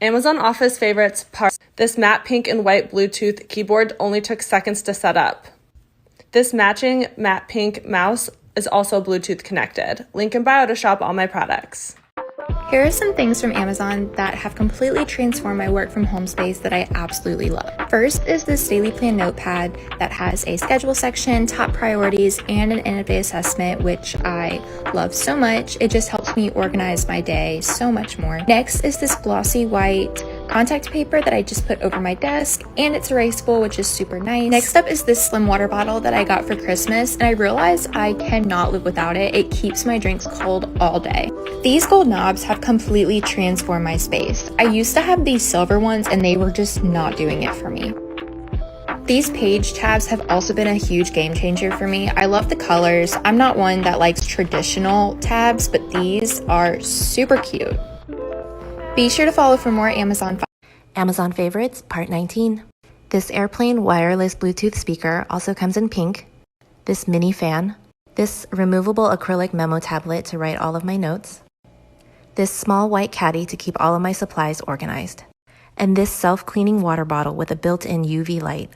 Amazon Office favorites parts. This matte pink and white Bluetooth keyboard only took seconds to set up. This matching matte pink mouse is also Bluetooth connected. Link in bio to shop all my products. Here are some things from Amazon that have completely transformed my work from home space that I absolutely love. First is this daily plan notepad that has a schedule section, top priorities, and an end of day assessment, which I love so much. It just helps me organize my day so much more. Next is this glossy white contact paper that I just put over my desk, and it's erasable, which is super nice. Next up is this slim water bottle that I got for Christmas, and I realized I cannot live without it. It keeps my drinks cold all day. These gold knobs have completely transformed my space. I used to have these silver ones and they were just not doing it for me. These page tabs have also been a huge game changer for me. I love the colors. I'm not one that likes traditional tabs, but these are super cute. Be sure to follow for more Amazon favorites, part 19. This airplane wireless Bluetooth speaker also comes in pink. This mini fan. This removable acrylic memo tablet to write all of my notes. This small white caddy to keep all of my supplies organized. And this self-cleaning water bottle with a built-in UV light.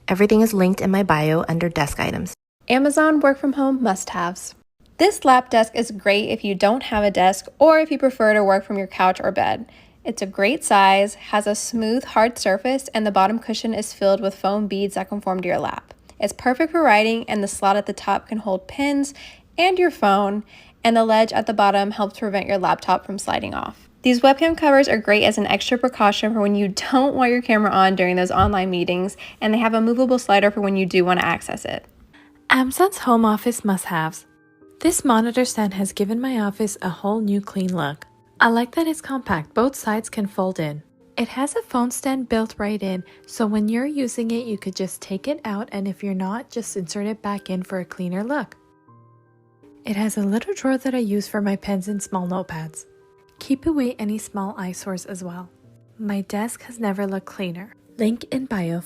Everything is linked in my bio under desk items. Amazon work from home must-haves. This lap desk is great if you don't have a desk or if you prefer to work from your couch or bed. It's a great size, has a smooth, hard surface, and the bottom cushion is filled with foam beads that conform to your lap. It's perfect for writing, and the slot at the top can hold pens and your phone, and the ledge at the bottom helps prevent your laptop from sliding off. These webcam covers are great as an extra precaution for when you don't want your camera on during those online meetings, and they have a movable slider for when you do want to access it. Amazon's home office must-haves. This monitor stand has given my office a whole new clean look. I like that it's compact, both sides can fold in. It has a phone stand built right in, so when you're using it, you could just take it out, and if you're not, just insert it back in for a cleaner look. It has a little drawer that I use for my pens and small notepads. Keep away any small eyesores as well. My desk has never looked cleaner. Link in bio.